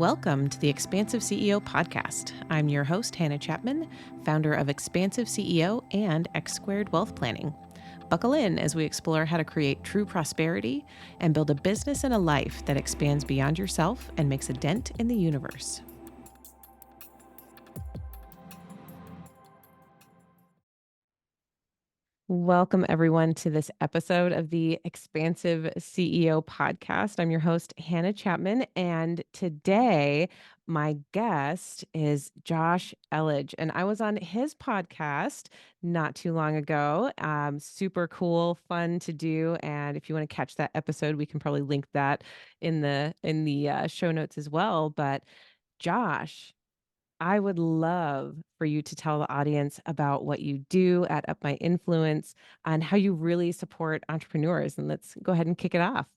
Welcome to the Expansive CEO podcast. I'm your host, Hannah Chapman, founder of Expansive CEO and X Squared Wealth Planning. Buckle in as we explore how to create true prosperity and build a business and a life that expands beyond yourself and makes a dent in the universe. Welcome, everyone, to this episode of the Expansive CEO podcast. I'm your host, Hannah Chapman, and today my guest is Josh Elledge, and I was on his podcast not too long ago. Super cool, fun to do, and if you want to catch that episode, we can probably link that in the show notes as well. But Josh, I would love for you to tell the audience about what you do at Up My Influence and how you really support entrepreneurs. And let's go ahead and kick it off.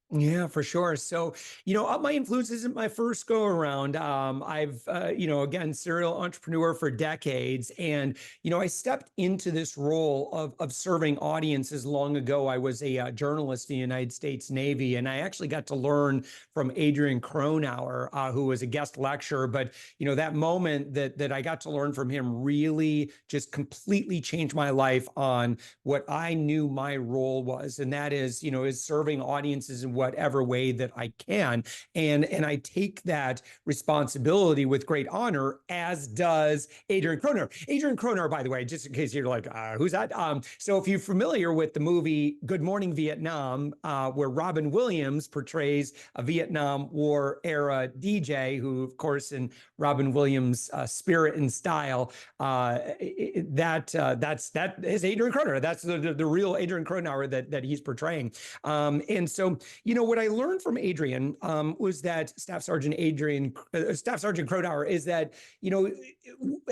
Yeah, for sure. So, Up My Influence isn't my first go around. I've, again, serial entrepreneur for decades. And, I stepped into this role of serving audiences long ago. I was a journalist in the United States Navy, and I actually got to learn from Adrian Cronauer, who was a guest lecturer. But, that moment that I got to learn from him really just completely changed my life on what I knew my role was. And that is serving audiences in whatever way that I can. And I take that responsibility with great honor, as does Adrian Cronauer. Adrian Cronauer, by the way, just in case you're like, who's that? So if you're familiar with the movie Good Morning Vietnam, where Robin Williams portrays a Vietnam War era DJ, who, of course, in Robin Williams' spirit and style, that is Adrian Cronauer. That's the real Adrian Cronauer that he's portraying. And so, what I learned from Adrian was that Staff Sergeant Cronauer is that,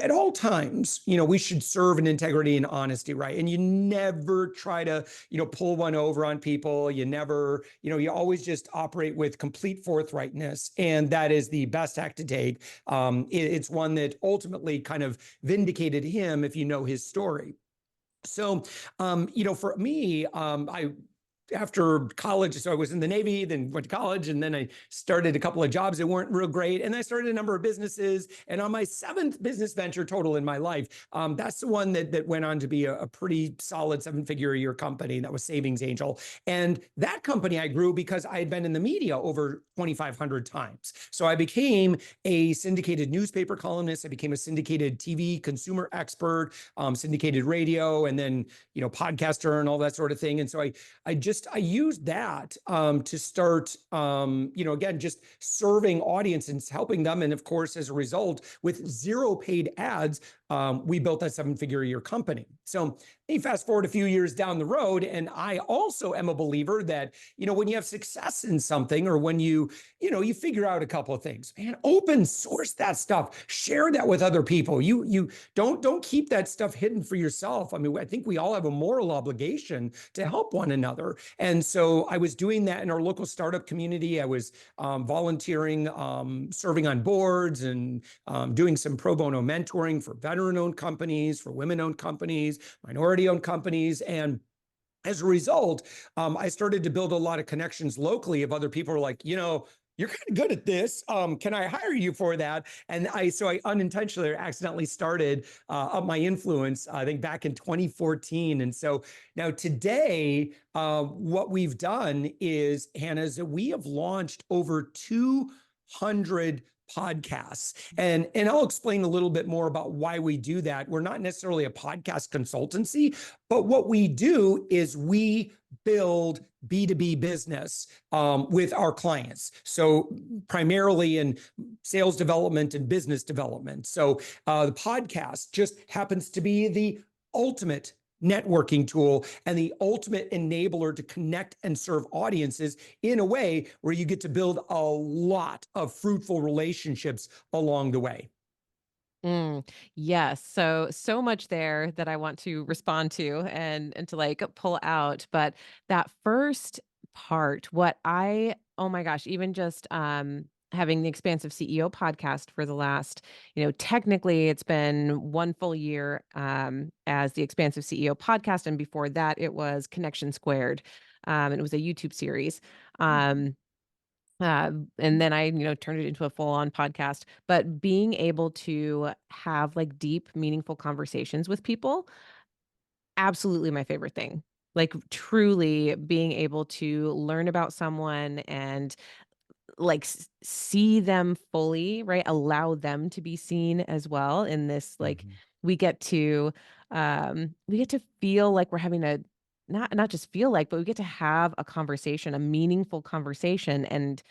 at all times, we should serve in integrity and honesty, right? And you never try to, pull one over on people. You never, you always just operate with complete forthrightness. And that is the best act to take. It's one that ultimately kind of vindicated him if you know his story. So, for me, after college, so I was in the Navy, then went to college, and then I started a couple of jobs that weren't real great. And I started a number of businesses. And on my seventh business venture total in my life, that's the one that went on to be a pretty solid 7-figure a year company. That was Savings Angel. And that company I grew because I had been in the media over 2,500 times. So I became a syndicated newspaper columnist. I became a syndicated TV consumer expert, syndicated radio, and then, podcaster and all that sort of thing. And so I used that to start, again, just serving audiences, helping them. And of course, as a result, with zero paid ads, we built that 7-figure a year company. So you fast forward a few years down the road, and I also am a believer that, when you have success in something, or when you figure out a couple of things, man, open source that stuff, share that with other people. You don't keep that stuff hidden for yourself. I mean, I think we all have a moral obligation to help one another. And so I was doing that in our local startup community. I was volunteering, serving on boards, and doing some pro bono mentoring for veteran-owned companies, for women-owned companies, minority-owned companies. And as a result, I started to build a lot of connections locally of other people who are like, you're kind of good at this. Can I hire you for that? And so I unintentionally or accidentally started Up My Influence, I think back in 2014. And so now today, what we've done is, Hannah, is that we have launched over 200 podcasts. And I'll explain a little bit more about why we do that. We're not necessarily a podcast consultancy, but what we do is we build B2B business with our clients. So primarily in sales development and business development. So the podcast just happens to be the ultimate networking tool and the ultimate enabler to connect and serve audiences in a way where you get to build a lot of fruitful relationships along the way. Yes. So much there that I want to respond to and to like pull out. But that first part, oh my gosh, even just having the Expansive CEO podcast for the last, technically it's been one full year as the Expansive CEO podcast. And before that, it was Connection Squared. And it was a YouTube series. And then I, turned it into a full-on podcast. But being able to have like deep, meaningful conversations with people, absolutely my favorite thing. Like truly being able to learn about someone and like see them fully, right? Allow them to be seen as well in this like Mhm. we get to we get to feel like we're having a not just feel like, but we get to have a conversation, a meaningful conversation. And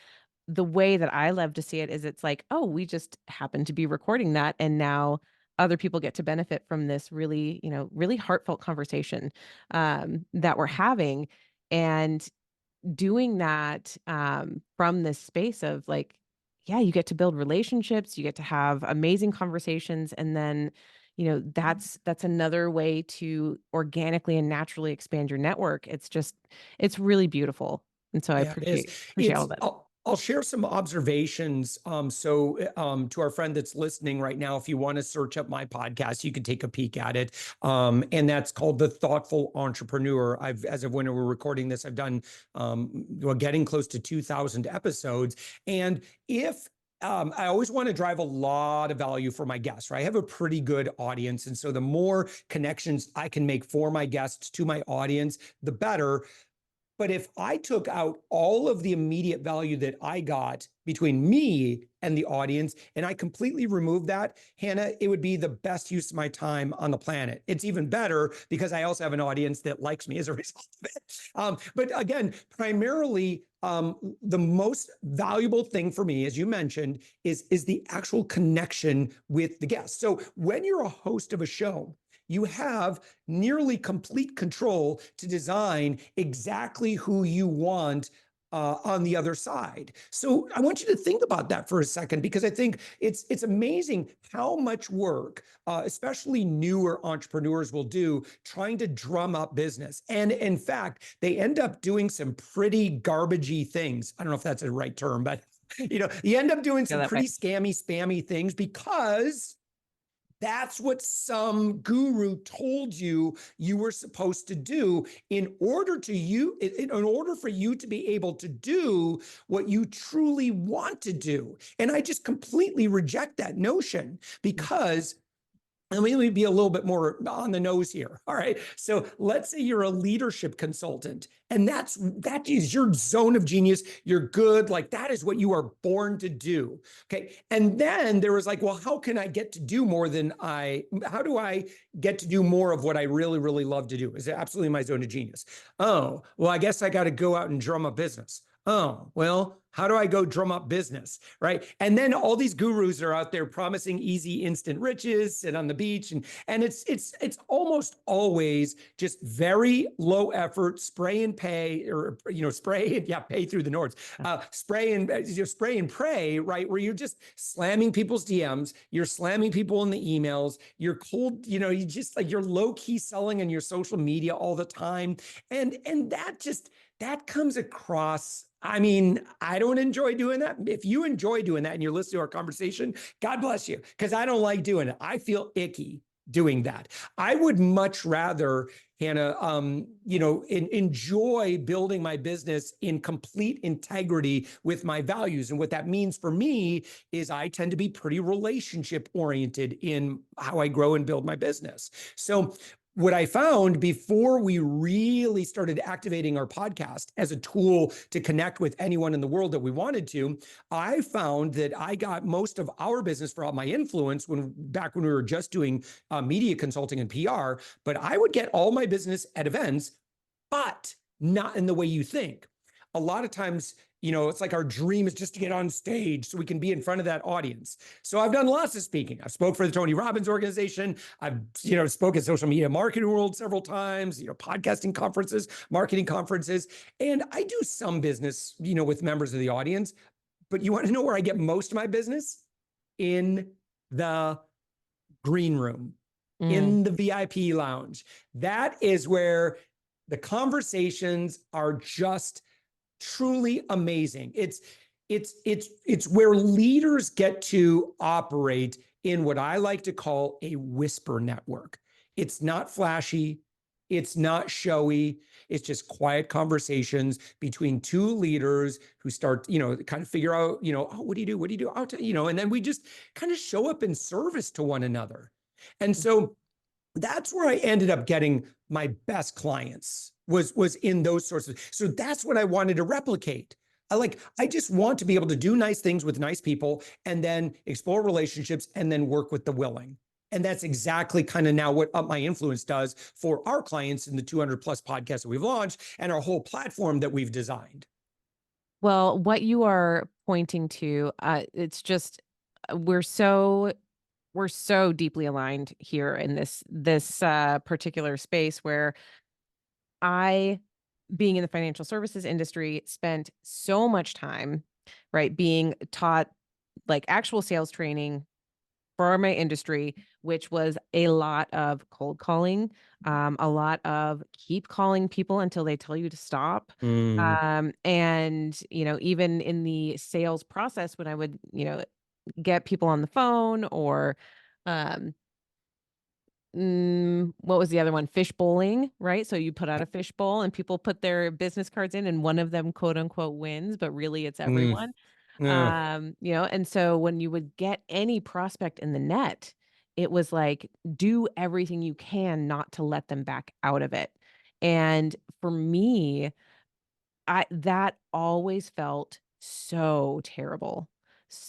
the way that I love to see it is it's like, oh, we just happen to be recording that and now other people get to benefit from this really, really heartfelt conversation that we're having. And doing that, from this space of like, yeah, you get to build relationships, you get to have amazing conversations, and then, that's another way to organically and naturally expand your network. It's really beautiful. And so I Yeah, it is. appreciate all that. I'll share some observations. To our friend that's listening right now, if you want to search up my podcast, you can take a peek at it. And that's called The Thoughtful Entrepreneur. As of when we're recording this, I've done, well, getting close to 2,000 episodes. And if I always want to drive a lot of value for my guests, right? I have a pretty good audience. And so the more connections I can make for my guests to my audience, the better. But if I took out all of the immediate value that I got between me and the audience, and I completely removed that, Hannah, it would be the best use of my time on the planet. It's even better because I also have an audience that likes me as a result of it. But again, primarily, the most valuable thing for me, as you mentioned, is the actual connection with the guests. So when you're a host of a show, you have nearly complete control to design exactly who you want on the other side. So I want you to think about that for a second, because I think it's amazing how much work, especially newer entrepreneurs will do trying to drum up business. And in fact, they end up doing some pretty garbagey things. I don't know if that's a right term, but you end up doing Feel some that way. pretty scammy, spammy things because that's what some guru told you were supposed to do in order for you to be able to do what you truly want to do. And I just completely reject that notion, because let me be a little bit more on the nose here. All right. So let's say you're a leadership consultant, and that is your zone of genius. You're good. Like, that is what you are born to do. Okay. And then there was like, well, how can I get to do more how do I get to do more of what I really, really love to do? Is it absolutely my zone of genius? Oh, well, I guess I got to go out and drum a business. Oh, well, how do I go drum up business? Right. And then all these gurus are out there promising easy, instant riches, sit on the beach. And it's almost always just very low effort, spray and pay, or, spray and pay through the Nords, spray and pray, right? Where you're just slamming people's DMs, you're slamming people in the emails, you're cold, you just like, you're low key selling on your social media all the time. And that comes across. I mean, I don't enjoy doing that. If you enjoy doing that and you're listening to our conversation, God bless you, because I don't like doing it. I feel icky doing that. I would much rather, Hannah, enjoy building my business in complete integrity with my values. And what that means for me is I tend to be pretty relationship oriented in how I grow and build my business. So what I found before we really started activating our podcast as a tool to connect with anyone in the world that we wanted to, I found that I got most of our business for all my influence back when we were just doing media consulting and PR. But I would get all my business at events, but not in the way you think. A lot of times, it's like our dream is just to get on stage so we can be in front of that audience. So I've done lots of speaking. I've spoke for the Tony Robbins organization. I've, spoke at social media marketing world several times, podcasting conferences, marketing conferences. And I do some business, with members of the audience. But you want to know where I get most of my business? In the green room, Mm, in the VIP lounge. That is where the conversations are just truly amazing. It's where leaders get to operate in what I like to call a whisper network. It's not flashy. It's not showy. It's just quiet conversations between two leaders who start, kind of figure out, oh, what do you do? What do you do? And then we just kind of show up in service to one another. And so that's where I ended up getting my best clients was in those sorts of. So that's what I wanted to replicate. I just want to be able to do nice things with nice people and then explore relationships and then work with the willing. And that's exactly kind of now what Up My Influence does for our clients in the 200 plus podcasts that we've launched and our whole platform that we've designed. Well, what you are pointing to, it's just we're so we're so deeply aligned here in this particular space where I, being in the financial services industry, spent so much time, right, being taught like actual sales training for my industry, which was a lot of cold calling, a lot of keep calling people until they tell you to stop. Mm, And, even in the sales process, when I would, get people on the phone or, um, what was the other one? Fish bowling, right? So you put out a fish bowl and people put their business cards in and one of them quote unquote wins, but really it's mm, everyone. yeah, And so when you would get any prospect in the net, it was like, do everything you can not to let them back out of it. And for me, I that always felt so terrible.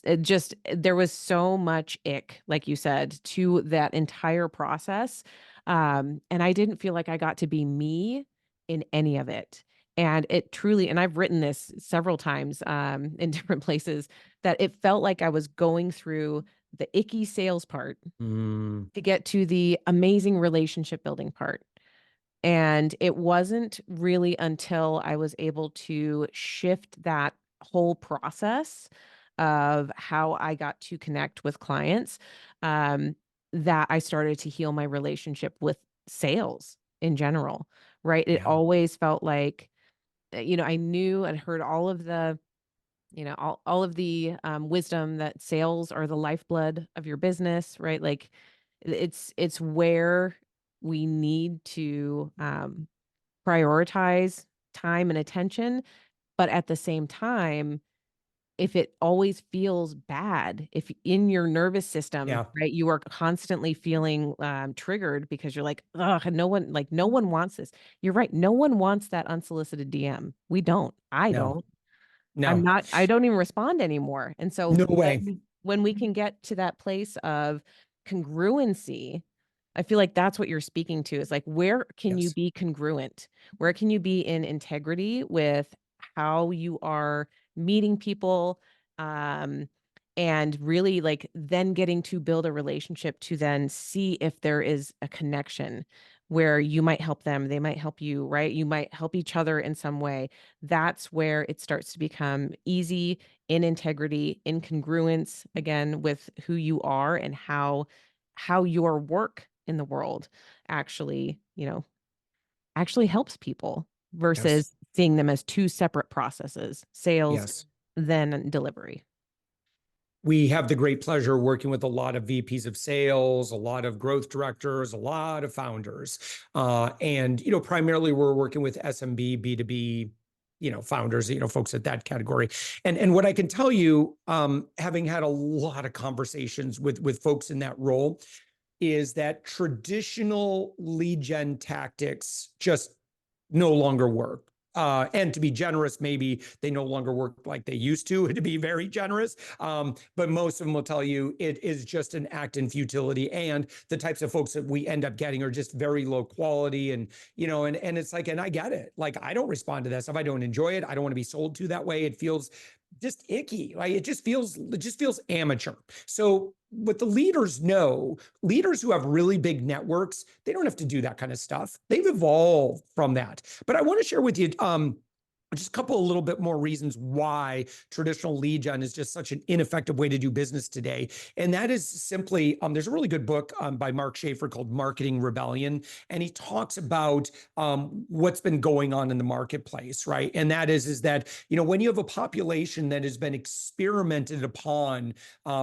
It just there was so much ick, like you said, to that entire process, and I didn't feel like I got to be me in any of it, and it truly and I've written this several times, in different places, that it felt like I was going through the icky sales part mm, to get to the amazing relationship building part. And it wasn't really until I was able to shift that whole process of how I got to connect with clients, um, that I started to heal my relationship with sales in general, right? It yeah, always felt like, I knew and heard all of the wisdom that sales are the lifeblood of your business, right? Like it's where we need to prioritize time and attention, but at the same time, if it always feels bad, if in your nervous system, yeah, right, you are constantly feeling, triggered because you're like, "Ugh, no one wants this." You're right, no one wants that unsolicited DM. We don't. I no, don't. no, I don't even respond anymore, and so no way. when we can get to that place of congruency, I feel like that's what you're speaking to is like, where can you Yes, be congruent? Where can you be in integrity with how you are meeting people, um, and really, like, then getting to build a relationship to then see if there is a connection where you might help them, they might help you, right? You might help each other in some way. That's where it starts to become easy, in integrity, in congruence, again, with who you are and how your work in the world actually, actually helps people yes, versus seeing them as two separate processes, sales, yes. then delivery. We have the great pleasure of working with a lot of VPs of sales, a lot of growth directors, a lot of founders. And, primarily we're working with SMB, B2B, founders, folks at that category. And what I can tell you, having had a lot of conversations with folks in that role, is that traditional lead gen tactics just no longer work. And to be generous, maybe they no longer work like they used to be very generous. But most of them will tell you it is just an act in futility. And the types of folks that we end up getting are just very low quality. And it's like, and I get it. Like, I don't respond to that stuff. I don't enjoy it. I don't want to be sold to that way. It feels just icky. Like it just feels amateur. So what the leaders know, leaders who have really big networks, they don't have to do that kind of stuff. They've evolved from that. But I want to share with you just a couple of little bit more reasons why traditional lead gen is just such an ineffective way to do business today. And that is simply, there's a really good book by Mark Schaefer called Marketing Rebellion. And he talks about what's been going on in the marketplace, right? And that is that, when you have a population that has been experimented upon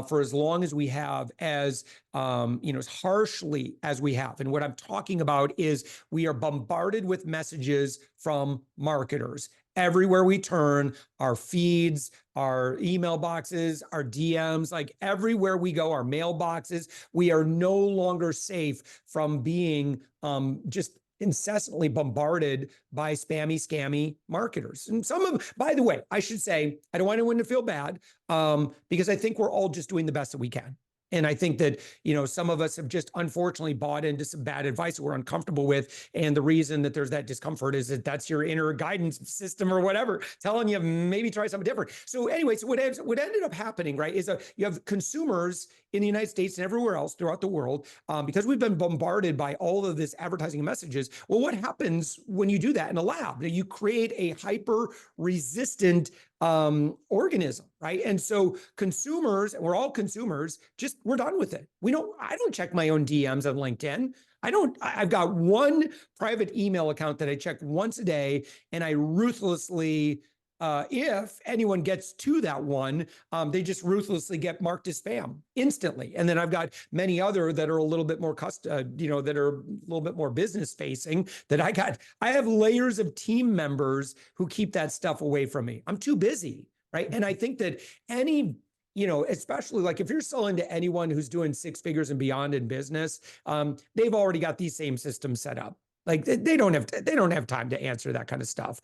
for as long as we have, as harshly as we have. And what I'm talking about is we are bombarded with messages from marketers. Everywhere we turn, our feeds, our email boxes, our DMs, like everywhere we go, our mailboxes, we are no longer safe from being just incessantly bombarded by spammy, scammy marketers. And some of them, by the way, I should say, I don't want anyone to feel bad because I think we're all just doing the best that we can. And I think that, some of us have just unfortunately bought into some bad advice that we're uncomfortable with. And the reason that there's that discomfort is that that's your inner guidance system or whatever, telling you maybe try something different. So anyway, so what ended up happening, right, is you have consumers in the United States and everywhere else throughout the world, because we've been bombarded by all of this advertising messages. Well, what happens when you do that in a lab? You create a hyper resistant organism, right? And so consumers, we're all consumers, we're done with it. I don't check my own DMs on LinkedIn. I've got one private email account that I check once a day, and I ruthlessly, if anyone gets to that one, they just ruthlessly get marked as spam instantly. And then I've got many other that are a little bit more that are a little bit more business facing that I have layers of team members who keep that stuff away from me. I'm too busy, right? And I think that especially like if you're selling to anyone who's doing six figures and beyond in business, they've already got these same systems set up. Like they don't have time to answer that kind of stuff.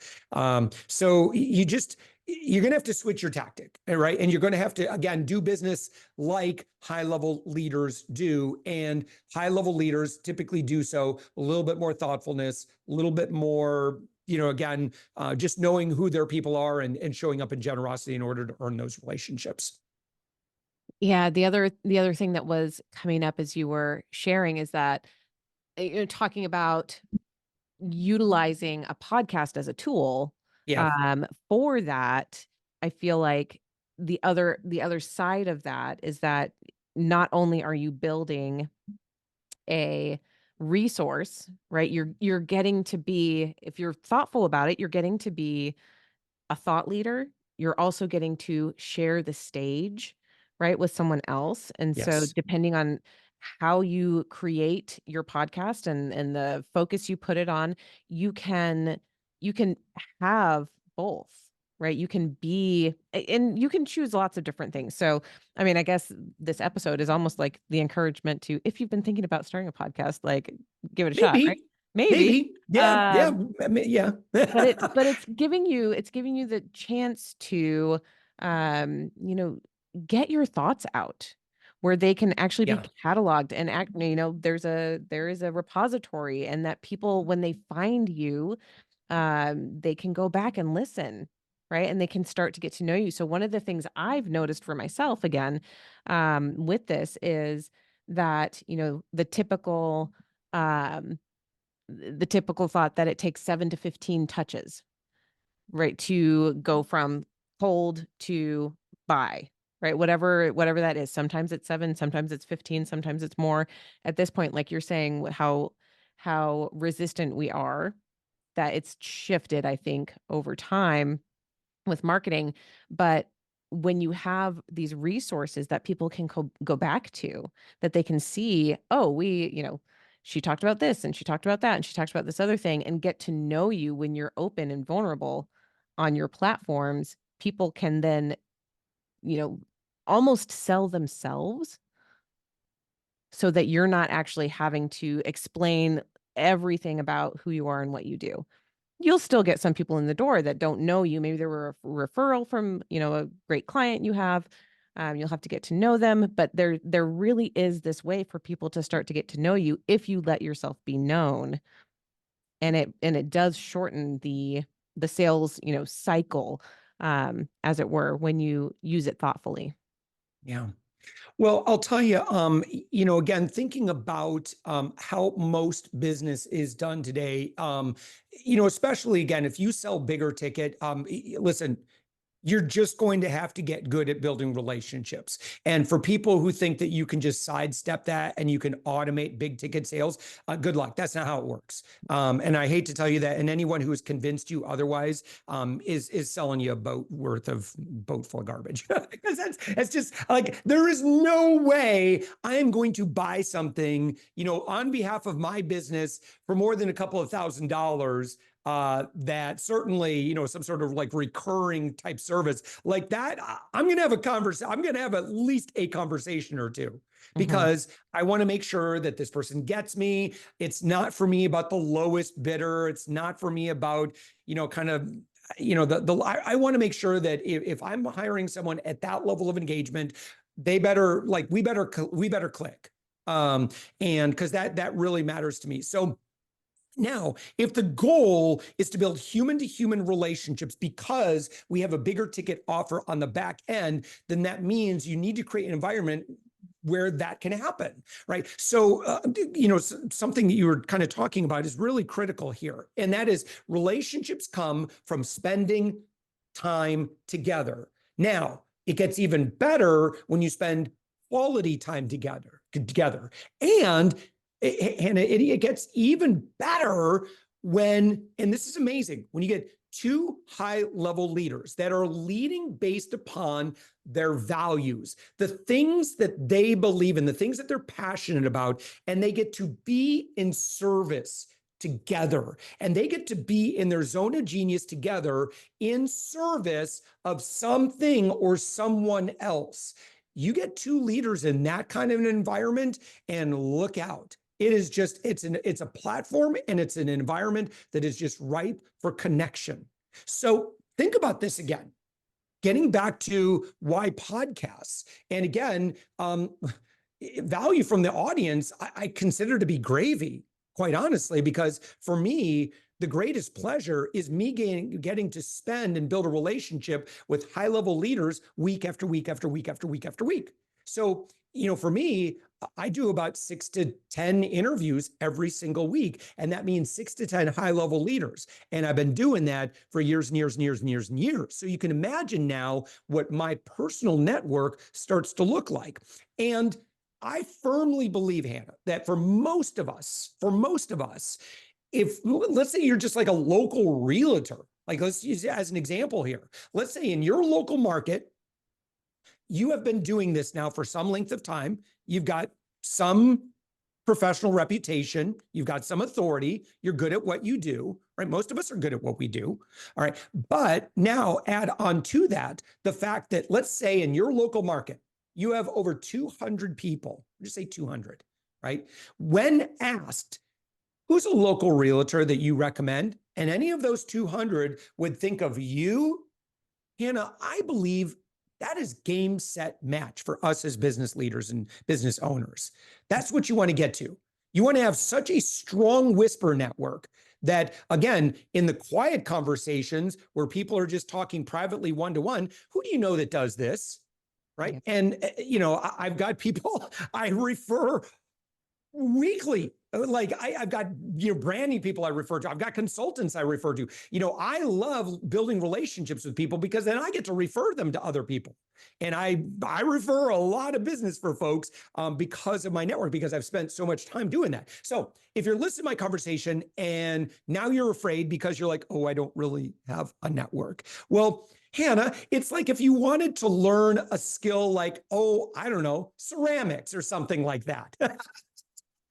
So you're going to have to switch your tactic, right? And you're going to have to, again, do business like high-level leaders do. And high-level leaders typically do so a little bit more thoughtfulness, a little bit more, again, just knowing who their people are and showing up in generosity in order to earn those relationships. Yeah, the other thing that was coming up as you were sharing is that talking about utilizing a podcast as a tool, Yeah. for that, I feel like the other side of that is that not only are you building a resource, right? You're getting to be, if you're thoughtful about it, you're getting to be a thought leader. You're also getting to share the stage, right, with someone else. And so Yes. depending on how you create your podcast and the focus you put it on, you can have both, right? You can be and you can choose lots of different things. So, I mean, I guess this episode is almost like the encouragement to, if you've been thinking about starting a podcast, like give it a shot, right? Maybe. Maybe. Maybe. Yeah. Yeah. Um Yeah. but it's giving you the chance to, get your thoughts out where they can actually be Yeah. cataloged and there is a repository, and that people, when they find you, they can go back and listen, right? And they can start to get to know you. So one of the things I've noticed for myself again, with this is that, um, the typical thought that it takes 7 to 15 touches, right, to go from cold to buy, right? Whatever that is. Sometimes it's 7, sometimes it's 15, sometimes it's more. At this point, like you're saying, how resistant we are, that it's shifted, I think, over time with marketing. But when you have these resources that people can go back to, that they can see, oh, she talked about this and she talked about that and she talked about this other thing, and get to know you when you're open and vulnerable on your platforms, people can then, you know, almost sell themselves so that you're not actually having to explain everything about who you are and what you do. You'll still get some people in the door that don't know you. Maybe they were a referral from, a great client you have. You'll have to get to know them, but there really is this way for people to start to get to know you if you let yourself be known, and it does shorten the sales, cycle, as it were, when you use it thoughtfully. Yeah. Well, I'll tell you, again, thinking about how most business is done today, especially again, if you sell bigger ticket, listen, you're just going to have to get good at building relationships. And for people who think that you can just sidestep that and you can automate big ticket sales, good luck. That's not how it works. And I hate to tell you that. And anyone who has convinced you otherwise is selling you a boat full of garbage. Because that's just like, there is no way I am going to buy something, on behalf of my business for more than a couple of $1,000s. That certainly, some sort of like recurring type service like that, I'm going to have a conversation. I'm going to have at least a conversation or two Mhm. because I want to make sure that this person gets me. It's not for me about the lowest bidder. It's not for me about, kind of, I want to make sure that if I'm hiring someone at that level of engagement, we better click. And because that really matters to me. So now, if the goal is to build human to human relationships because we have a bigger ticket offer on the back end, then that means you need to create an environment where that can happen, right? So, something that you were kind of talking about is really critical here. And that is relationships come from spending time together. Now, it gets even better when you spend quality time together. And it gets even better when, and this is amazing, when you get two high level leaders that are leading based upon their values, the things that they believe in, the things that they're passionate about, and they get to be in service together, and they get to be in their zone of genius together in service of something or someone else. You get two leaders in that kind of an environment, and look out. It is just, it's a platform and it's an environment that is just ripe for connection. So think about this again, getting back to why podcasts. And again, value from the audience, I consider to be gravy, quite honestly, because for me, the greatest pleasure is me getting to spend and build a relationship with high level leaders week after week after week after week after week. So, for me, I do about 6 to 10 interviews every single week. And that means 6 to 10 high level leaders. And I've been doing that for years and years and years and years and years. So you can imagine now what my personal network starts to look like. And I firmly believe, Hannah, that for most of us, if let's say you're just like a local realtor, like let's use it as an example here. Let's say in your local market, you have been doing this now for some length of time. You've got some professional reputation. You've got some authority. You're good at what you do, right? Most of us are good at what we do. All right. But now add on to that the fact that, let's say in your local market, you have over 200 people, just say 200, right? When asked, who's a local realtor that you recommend? And any of those 200 would think of you, Hannah, I believe that is game, set, match for us as business leaders and business owners. That's what you want to get to. You want to have such a strong whisper network that, again, in the quiet conversations where people are just talking privately one-to-one, who do you know that does this? Right. Yep. And, I've got people I refer weekly. Like I've got, branding people I refer to. I've got consultants I refer to. I love building relationships with people because then I get to refer them to other people. And I refer a lot of business for folks because of my network, because I've spent so much time doing that. So if you're listening to my conversation and now you're afraid because you're like, oh, I don't really have a network. Well, Hannah, it's like if you wanted to learn a skill like, oh, I don't know, ceramics or something like that.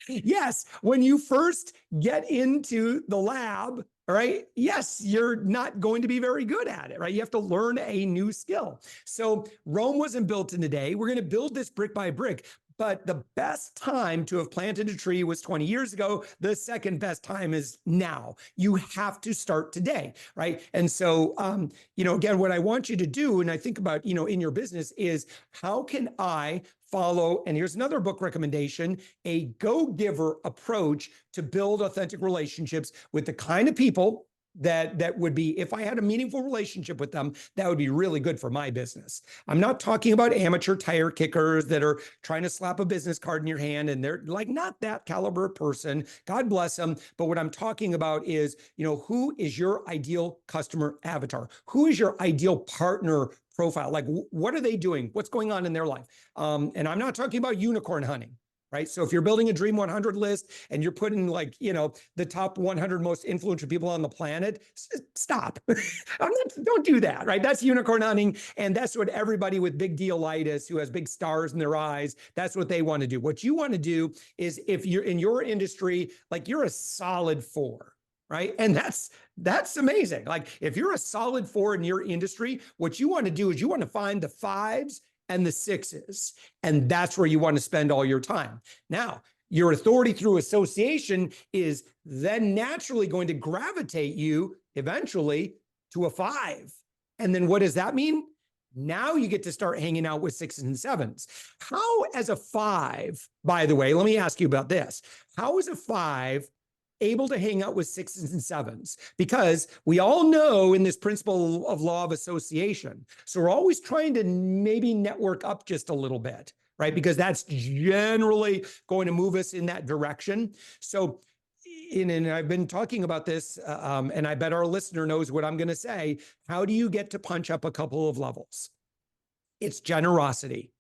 Yes, when you first get into the lab, right? Yes, you're not going to be very good at it, right? You have to learn a new skill. So Rome wasn't built in a day. We're going to build this brick by brick. But the best time to have planted a tree was 20 years ago. The second best time is now. You have to start today, right? And so, again, what I want you to do, and I think about, in your business is how can I follow, and here's another book recommendation, a go-giver approach to build authentic relationships with the kind of people that would be, if I had a meaningful relationship with them, that would be really good for my business. I'm not talking about amateur tire kickers that are trying to slap a business card in your hand and they're like not that caliber person. God bless them. But what I'm talking about is, who is your ideal customer avatar? Who is your ideal partner profile? Like, what are they doing? What's going on in their life? And I'm not talking about unicorn hunting. Right. So if you're building a Dream 100 list and you're putting the top 100 most influential people on the planet, stop. Don't do that. Right. That's unicorn hunting. And that's what everybody with big dealitis who has big stars in their eyes, that's what they want to do. What you want to do is, if you're in your industry, like you're a solid 4. Right. And that's amazing. Like if you're a solid 4 in your industry, what you want to do is you want to find the 5s and the 6s. And that's where you want to spend all your time. Now, your authority through association is then naturally going to gravitate you eventually to a 5. And then what does that mean? Now you get to start hanging out with 6s and 7s. How, as a 5, by the way, let me ask you about this. How is a 5 able to hang out with 6s and 7s? Because we all know in this principle of law of association. So we're always trying to maybe network up just a little bit, right? Because that's generally going to move us in that direction. So, and I've been talking about this, and I bet our listener knows what I'm going to say. How do you get to punch up a couple of levels? It's generosity.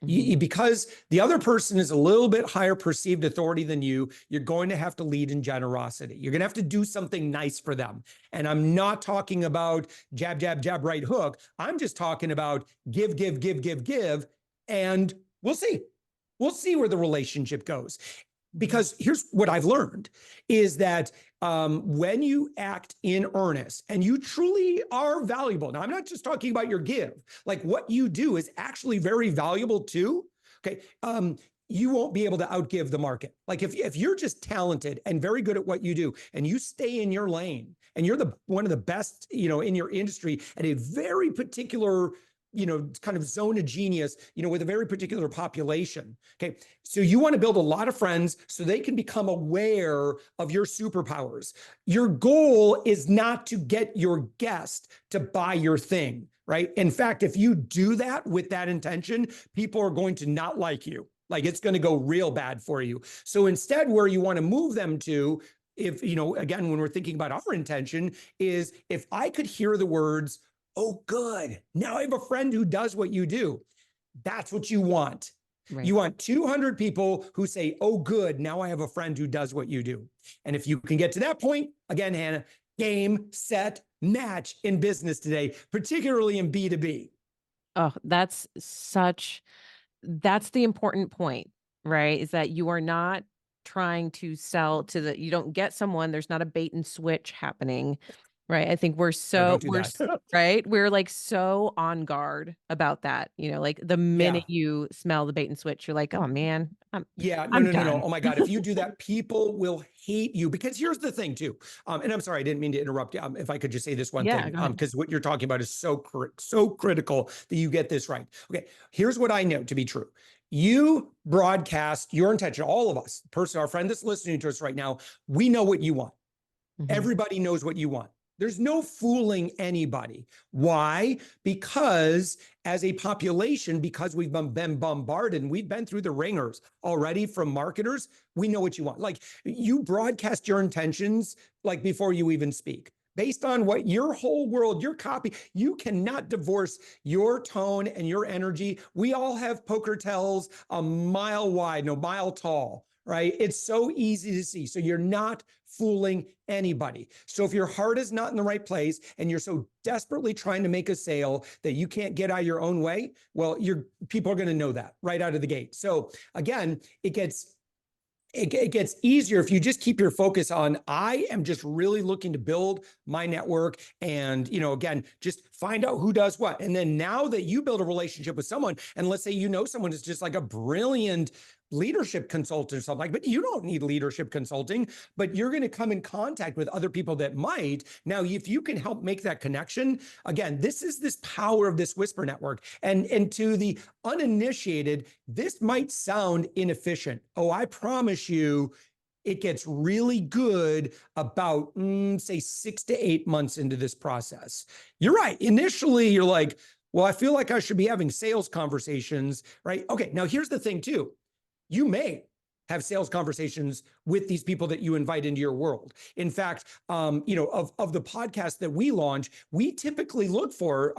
Because the other person is a little bit higher perceived authority than you, you're going to have to lead in generosity. You're going to have to do something nice for them. And I'm not talking about jab, jab, jab, right hook. I'm just talking about give, give, give, give, give. And we'll see. We'll see where the relationship goes. Because here's what I've learned is that when you act in earnest and you truly are valuable. Now, I'm not just talking about your give. Like what you do is actually very valuable too. Okay. You won't be able to outgive the market. Like if you're just talented and very good at what you do and you stay in your lane and you're one of the best, in your industry at a very particular kind of zone of genius, with a very particular population. Okay. So you want to build a lot of friends so they can become aware of your superpowers. Your goal is not to get your guest to buy your thing, right? In fact, if you do that with that intention, people are going to not like you. Like it's going to go real bad for you. So instead, where you want to move them to, if, again, when we're thinking about our intention, is if I could hear the words, "Oh, good. Now I have a friend who does what you do." That's what you want. Right. You want 200 people who say, "Oh, good. Now I have a friend who does what you do." And if you can get to that point, again, Hannah, game, set, match in business today, particularly in B2B. Oh, that's the important point, right? Is that you are not trying to sell you don't get someone, there's not a bait and switch happening. Right. I think No, don't do that. Right. We're like so on guard about that. Like the minute you smell the bait and switch, you're like, oh man, I'm done. Oh my God. If you do that, people will hate you, because here's the thing too. And I'm sorry, I didn't mean to interrupt you. If I could just say this one thing, because what you're talking about is so critical that you get this right. Okay. Here's what I know to be true. You broadcast your intention, all of us, our friend that's listening to us right now, we know what you want. Everybody knows what you want. There's no fooling anybody. Why? Because as a population, because we've been bombarded and we've been through the ringers already from marketers, we know what you want. Like you broadcast your intentions like before you even speak. Based on what your whole world, your copy, you cannot divorce your tone and your energy. We all have poker tells a mile wide, no mile tall. Right? It's so easy to see. So you're not fooling anybody. So if your heart is not in the right place and you're so desperately trying to make a sale that you can't get out of your own way, well, people are going to know that right out of the gate. So again, it gets easier if you just keep your focus on, I am just really looking to build my network and, again, just find out who does what. And then now that you build a relationship with someone, and let's say, someone is just like a brilliant leadership consultant or something like, but you don't need leadership consulting, but you're going to come in contact with other people that might. Now, if you can help make that connection, again, this is this power of this whisper network. And to the uninitiated, this might sound inefficient. Oh, I promise you, it gets really good about, say, 6 to 8 months into this process. You're right. Initially, you're like, well, I feel like I should be having sales conversations, right? Okay, now here's the thing too. You may have sales conversations with these people that you invite into your world. In fact, of the podcasts that we launch, we typically look for,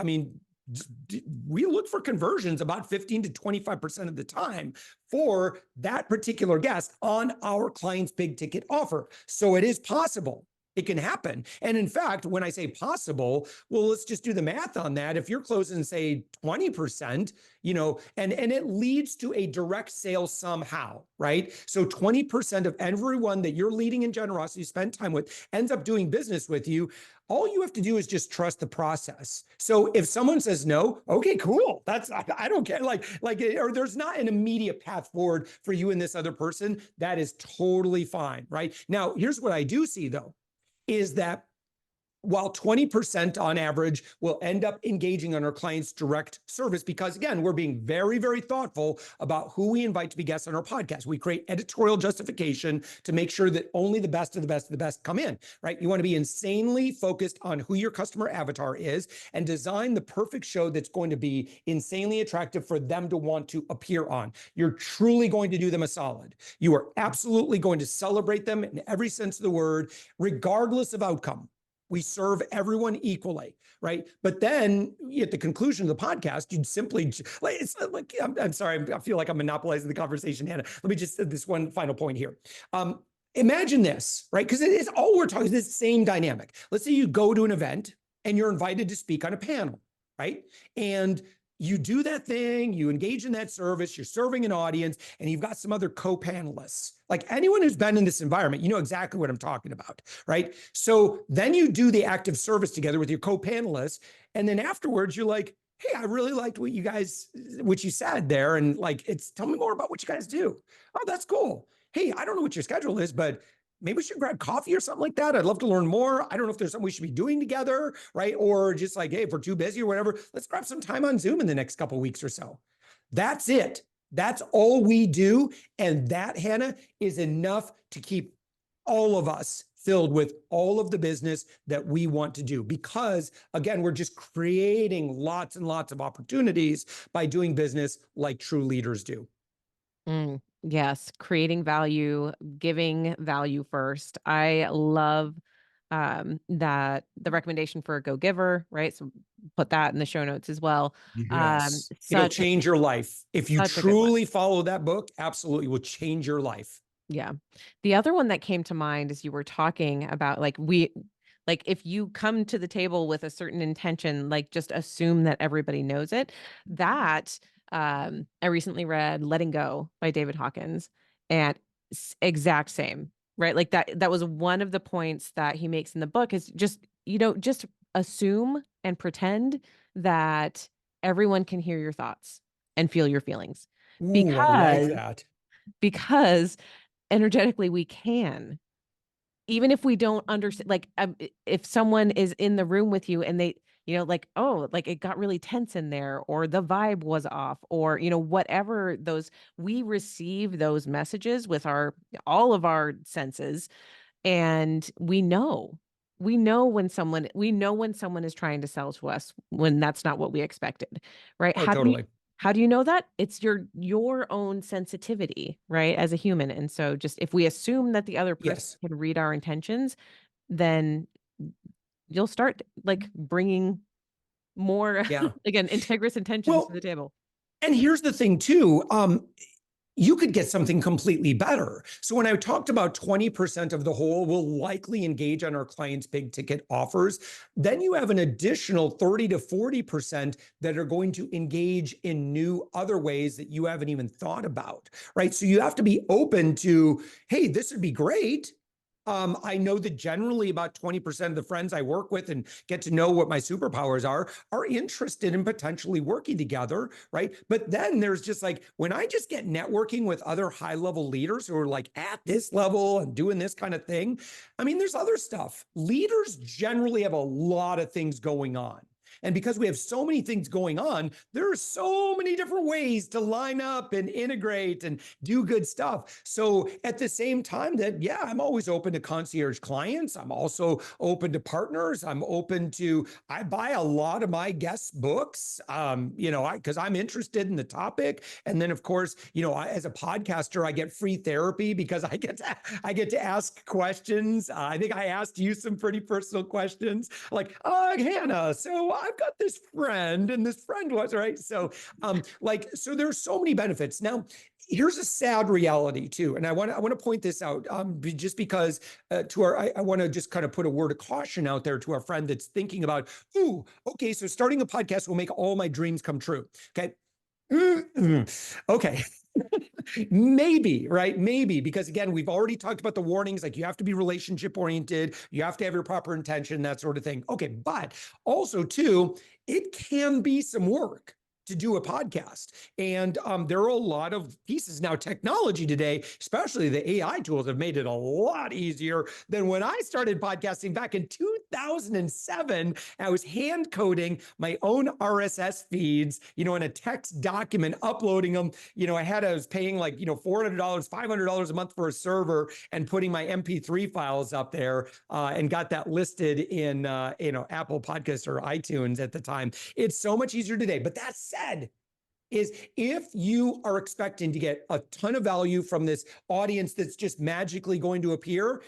we look for conversions about 15 to 25% of the time for that particular guest on our client's big ticket offer. So it is possible. It can happen. And in fact, when I say possible, well, let's just do the math on that. If you're closing, say, 20%, and it leads to a direct sale somehow, right? So 20% of everyone that you're leading in generosity, spend time with, ends up doing business with you. All you have to do is just trust the process. So if someone says no, okay, cool. I don't care. Or there's not an immediate path forward for you and this other person. That is totally fine, right? Now, here's what I do see though, is that while 20% on average will end up engaging on our client's direct service, because again, we're being very, very thoughtful about who we invite to be guests on our podcast. We create editorial justification to make sure that only the best of the best of the best come in, right? You want to be insanely focused on who your customer avatar is and design the perfect show that's going to be insanely attractive for them to want to appear on. You're truly going to do them a solid. You are absolutely going to celebrate them in every sense of the word, regardless of outcome. We serve everyone equally, right? But then at the conclusion of the podcast, you'd simply, I'm sorry, I feel like I'm monopolizing the conversation, Hannah. Let me just this one final point here. Imagine this, right? Because it is all we're talking, this same dynamic. Let's say you go to an event and you're invited to speak on a panel, right? And you do that thing, you engage in that service, you're serving an audience, and you've got some other co-panelists. Like anyone who's been in this environment, you know exactly what I'm talking about, right? So then you do the active service together with your co-panelists, and then afterwards you're like, hey, I really liked what you said there, and tell me more about what you guys do. Oh, that's cool. Hey, I don't know what your schedule is, but maybe we should grab coffee or something like that. I'd love to learn more. I don't know if there's something we should be doing together, right? Or just like, hey, if we're too busy or whatever, let's grab some time on Zoom in the next couple of weeks or so. That's it. That's all we do. And that, Hannah, is enough to keep all of us filled with all of the business that we want to do. Because again, we're just creating lots and lots of opportunities by doing business like true leaders do. Yes, creating value, giving value first. I love that the recommendation for a go giver, right? So put that in the show notes as well. Yes. It'll Such change your life. If you such a good one. truly follow that book, absolutely will change your life. Yeah. The other one that came to mind as you were talking about if you come to the table with a certain intention, just assume that everybody knows it. That I recently read Letting Go by David Hawkins, and exact same, right? Like that was one of the points that he makes in the book is just assume and pretend that everyone can hear your thoughts and feel your feelings. Ooh, I like because that. because energetically we can, even if we don't understand, if someone is in the room with you and they it got really tense in there, or the vibe was off, or whatever, we receive those messages with all of our senses, and we know when someone is trying to sell to us when that's not what we expected, right? Oh, totally. How do you know that? It's your own sensitivity, right? As a human. And so just if we assume that the other person Yes. can read our intentions, then you'll start bringing more, Yeah. again, integrous intentions to Well, the table. and here's the thing too. You could get something completely better. So when I talked about 20% of the whole will likely engage on our clients' big ticket offers, then you have an additional 30 to 40% that are going to engage in new other ways that you haven't even thought about, right? So you have to be open to, hey, this would be great. I know that generally about 20% of the friends I work with and get to know what my superpowers are interested in potentially working together, right? But then there's just when I just get networking with other high level leaders who are at this level and doing this kind of thing, there's other stuff. Leaders generally have a lot of things going on. And because we have so many things going on, there are so many different ways to line up and integrate and do good stuff. So at the same time that, yeah, I'm always open to concierge clients. I'm also open to partners. I buy a lot of my guests' books, because I'm interested in the topic. And then, of course, as a podcaster, I get free therapy because I get to ask questions. I think I asked you some pretty personal questions, like, Hannah, so I've got this friend, and this friend was right. So, so there's so many benefits. Now, here's a sad reality too, and I want to point this out, just because I want to just kind of put a word of caution out there to our friend that's thinking about, ooh, okay, so starting a podcast will make all my dreams come true. Okay. Okay. Maybe, right? Maybe, because again, we've already talked about the warnings, like you have to be relationship oriented, you have to have your proper intention, that sort of thing. Okay, but also too, it can be some work to do a podcast. And there are a lot of pieces now. Technology today, especially the AI tools, have made it a lot easier than when I started podcasting back in 2007. I was hand coding my own RSS feeds, in a text document, uploading them. I was paying like, $400, $500 a month for a server and putting my MP3 files up there, and got that listed in, Apple Podcasts or iTunes at the time. It's so much easier today. But that said, is if you are expecting to get a ton of value from this audience that's just magically going to appear,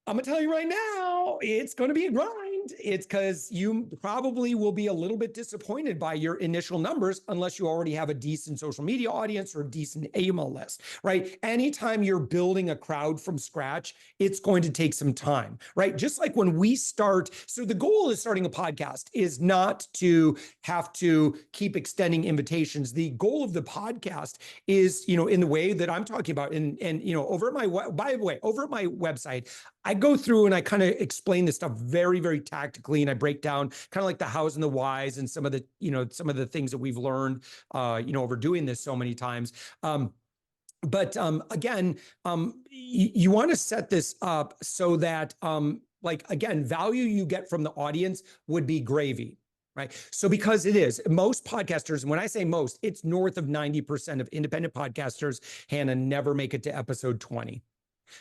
I'm going to tell you right now, it's going to be a grind. It's because you probably will be a little bit disappointed by your initial numbers unless you already have a decent social media audience or a decent APMA list, right? Anytime you're building a crowd from scratch, it's going to take some time, right? Just like when we start. So the goal of starting a podcast is not to have to keep extending invitations. The goal of the podcast is, in the way that I'm talking about, and over at by the way, over at my website, I go through and I kind of explain this stuff very, very tactically, and I break down kind of like the hows and the whys and some of the things that we've learned, over doing this so many times. But again, you want to set this up so that, again, value you get from the audience would be gravy. Right. So because it is, most podcasters, and when I say most, it's north of 90% of independent podcasters, Hannah, never make it to episode 20.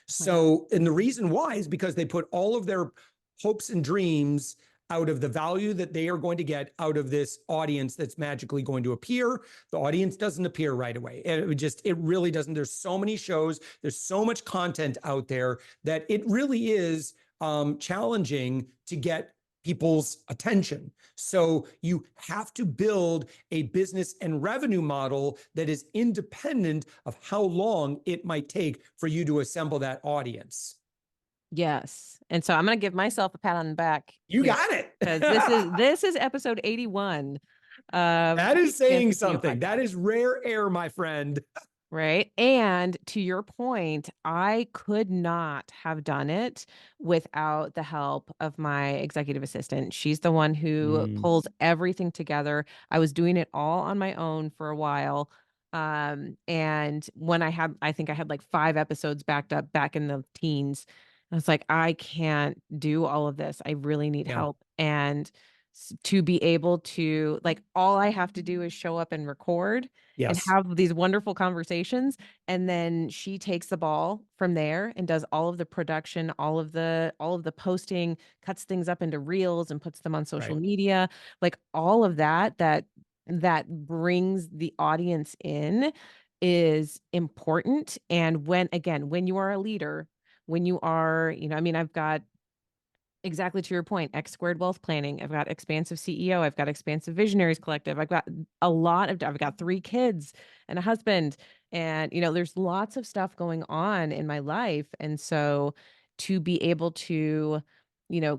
So, and the reason why is because they put all of their hopes and dreams out of the value that they are going to get out of this audience that's magically going to appear. The audience doesn't appear right away. It really doesn't. There's so many shows, there's so much content out there that it really is challenging to get people's attention. So you have to build a business and revenue model that is independent of how long it might take for you to assemble that audience. Yes. And so I'm going to give myself a pat on the back. You got it. Because this is episode 81 of That is saying something. podcast. That is rare air, my friend. Right. And to your point, I could not have done it without the help of my executive assistant. She's the one who pulls everything together. I was doing it all on my own for a while. And when I think I had like 5 episodes backed up back in the teens. I was like, I can't do all of this. I really need help. And to be able to, like, all I have to do is show up and record and Yes. have these wonderful conversations, and then she takes the ball from there and does all of the production, all of the posting, cuts things up into reels and puts them on social media. Like, all of that brings the audience in is important. And when you are a leader, when you are, I've got, exactly to your point, X Squared Wealth Planning. I've got Expansive CEO. I've got Expansive Visionaries Collective. I've got I've got 3 kids and a husband. And, there's lots of stuff going on in my life. And so to be able to,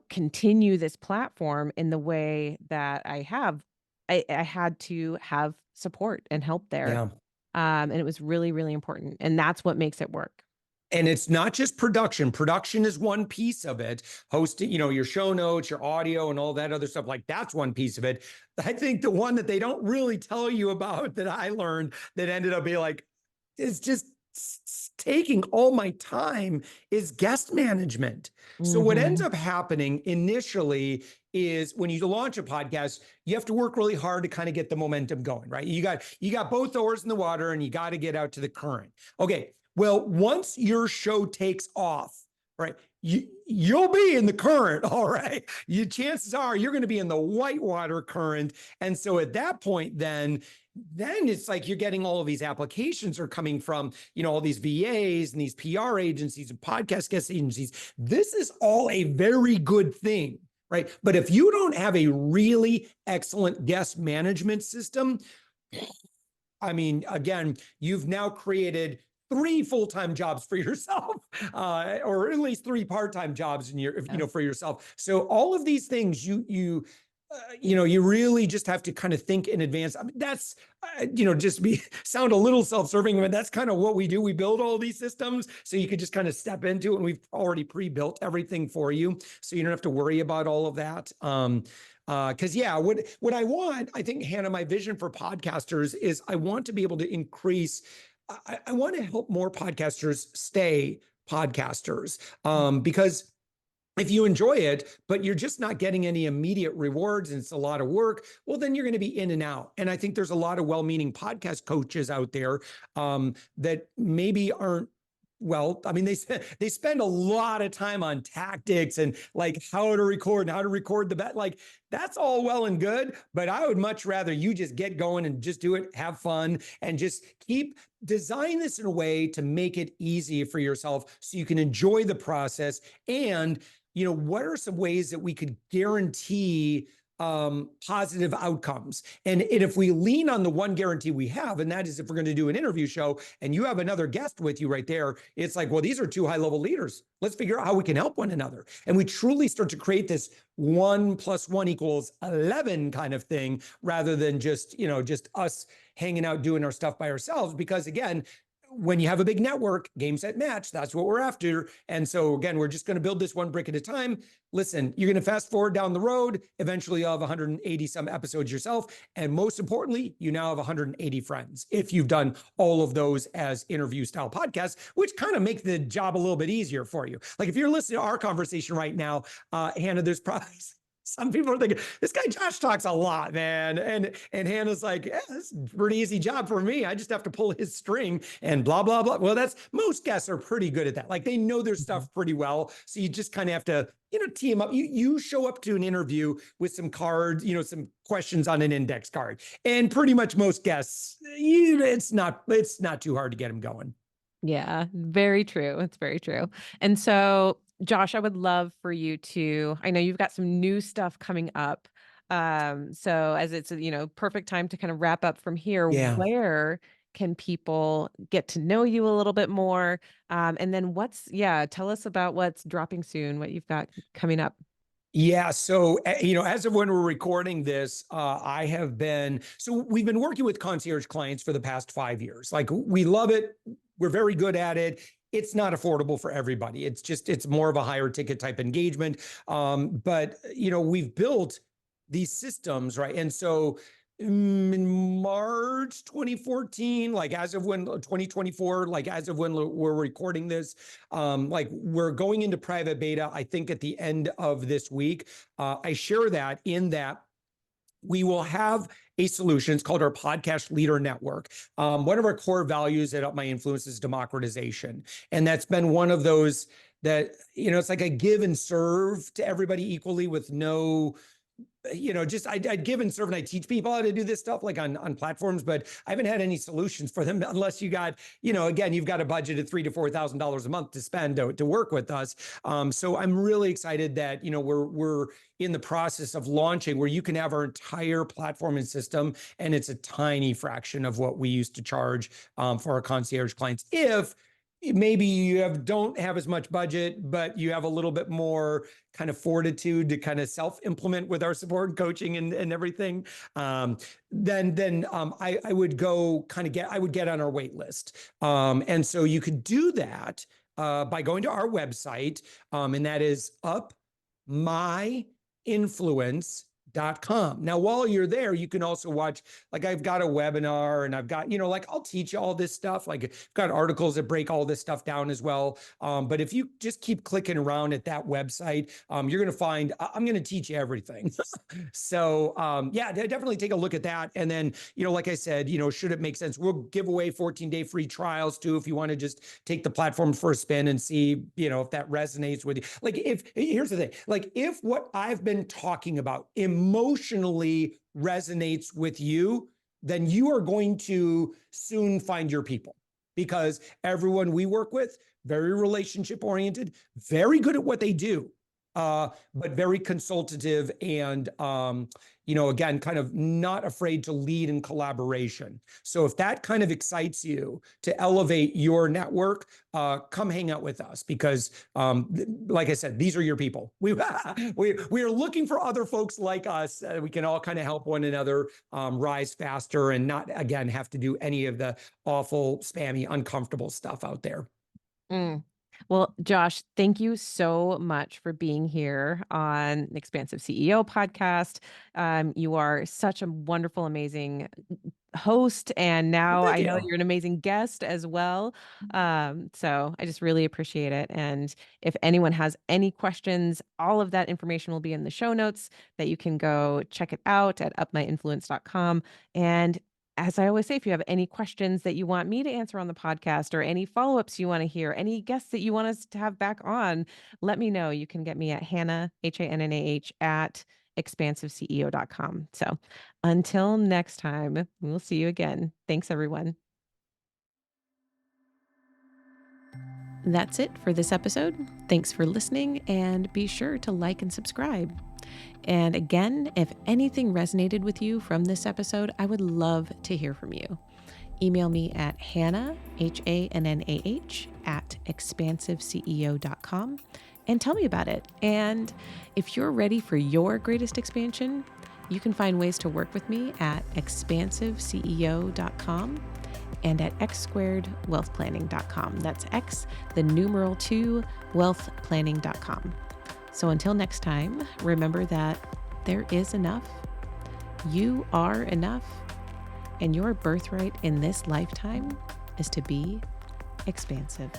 continue this platform in the way that I have, I had to have support and help there. Yeah. And it was really, really important. And that's what makes it work. And it's not just production. Production is one piece of it. Hosting, your show notes, your audio, and all that other stuff, like that's one piece of it. I think the one that they don't really tell you about that I learned that ended up being like, it's just taking all my time is guest management. So what ends Mhm. up happening initially is when you launch a podcast, you have to work really hard to kind of get the momentum going, right? You got both oars in the water and you got to get out to the current. Okay. Well, once your show takes off, right, you'll be in the current, all right. Chances are you're going to be in the whitewater current. And so at that point, then it's like you're getting all of these applications are coming from, all these VAs and these PR agencies and podcast guest agencies. This is all a very good thing, right? But if you don't have a really excellent guest management system, I mean, again, you've now created 3 full-time jobs for yourself, or at least 3 part-time jobs in your, Yeah. for yourself. So all of these things you really just have to kind of think in advance. I mean, that's, just sound a little self-serving, but that's kind of what we do. We build all these systems so you could just kind of step into it, and we've already pre-built everything for you. So you don't have to worry about all of that. Because what I want, I think, Hannah, my vision for podcasters is I want to be able to increase. I want to help more podcasters stay podcasters, because if you enjoy it, but you're just not getting any immediate rewards and it's a lot of work, well, then you're going to be in and out. And I think there's a lot of well-meaning podcast coaches out there that maybe aren't. Well, I mean, they spend a lot of time on tactics and like how to record and how to record the bet. Like that's all well and good, but I would much rather you just get going and just do it, have fun, and just design this in a way to make it easy for yourself so you can enjoy the process. And what are some ways that we could guarantee positive outcomes? And if we lean on the one guarantee we have, and that is if we're going to do an interview show and you have another guest with you right there, it's like, well, these are 2 high-level leaders. Let's figure out how we can help one another. And we truly start to create this 1 + 1 = 11 kind of thing, rather than just us hanging out doing our stuff by ourselves. Because again, when you have a big network, game, set, match, that's what we're after. And so again, we're just going to build this one brick at a time. Listen, you're going to fast forward down the road. Eventually you'll have 180 some episodes yourself. And most importantly, you now have 180 friends if you've done all of those as interview style podcasts, which kind of make the job a little bit easier for you. Like if you're listening to our conversation right now, Hannah, there's probably some people are thinking, this guy Josh talks a lot, man. And Hannah's like, yeah, this is a pretty easy job for me. I just have to pull his string and blah, blah, blah. Well, most guests are pretty good at that. Like they know their stuff pretty well. So you just kind of have to, tee them up. You show up to an interview with some cards, some questions on an index card. And pretty much most guests, it's not too hard to get them going. Yeah, very true. It's very true. And so, Josh, I would love for you to, I know you've got some new stuff coming up. So as it's a, perfect time to kind of wrap up from here, Yeah. where can people get to know you a little bit more? And then tell us about what's dropping soon, what you've got coming up. Yeah. So, as of when we're recording this, we've been working with concierge clients for the past 5 years. Like we love it. We're very good at it. It's not affordable for everybody. It's more of a higher ticket type engagement. But we've built these systems, right? And so in March 2014, like as of when 2024, like as of when we're recording this, like we're going into private beta, I think at the end of this week. I share that in that we will have a solution. It's called our Podcast Leader Network. One of our core values at Up My Influence is democratization. And that's been one of those that, it's like a give and serve to everybody equally with no, I'd give and serve and I teach people how to do this stuff like on platforms, but I haven't had any solutions for them unless you got, again, you've got a budget of $3,000 to $4,000 a month to spend to work with us. So I'm really excited that, we're in the process of launching where you can have our entire platform and system. And it's a tiny fraction of what we used to charge for our concierge clients. If maybe you don't have as much budget, but you have a little bit more kind of fortitude to kind of self-implement with our support and coaching and everything, then I would I would get on our wait list. And so you could do that by going to our website, and that is upmyinfluence.com. expansive.com. Now, while you're there, you can also watch, like I've got a webinar and I've got, like I'll teach you all this stuff. Like I've got articles that break all this stuff down as well. But if you just keep clicking around at that website, you're going to find, I'm going to teach you everything. So yeah, definitely take a look at that. And then, like I said, should it make sense, we'll give away 14-day free trials too, if you want to just take the platform for a spin and see, if that resonates with you. Like here's the thing, like if what I've been talking about emotionally resonates with you, then you are going to soon find your people, because everyone we work with, very relationship oriented, very good at what they do, but very consultative and, again, kind of not afraid to lead in collaboration. So if that kind of excites you to elevate your network, come hang out with us, because like I said, these are your people. We are looking for other folks like us. We can all kind of help one another rise faster and not, again, have to do any of the awful, spammy, uncomfortable stuff out there. Mm. Well, Josh, thank you so much for being here on the Expansive CEO podcast. You are such a wonderful, amazing host, and Well, now thank I know you. you're an amazing guest as well. So I just really appreciate it. And if anyone has any questions, all of that information will be in the show notes that you can go check it out at upmyinfluence.com. And as I always say, if you have any questions that you want me to answer on the podcast or any follow-ups you want to hear, any guests that you want us to have back on, let me know. You can get me at Hannah, Hannah, at expansiveceo.com. So until next time, we'll see you again. Thanks, everyone. That's it for this episode. Thanks for listening, and be sure to like and subscribe. And again, if anything resonated with you from this episode, I would love to hear from you. Email me at Hannah, Hannah, at expansiveceo.com and tell me about it. And if you're ready for your greatest expansion, you can find ways to work with me at expansiveceo.com and at x2wealthplanning.com. That's X, the numeral 2, wealthplanning.com. So until next time, remember that there is enough, you are enough, and your birthright in this lifetime is to be expansive.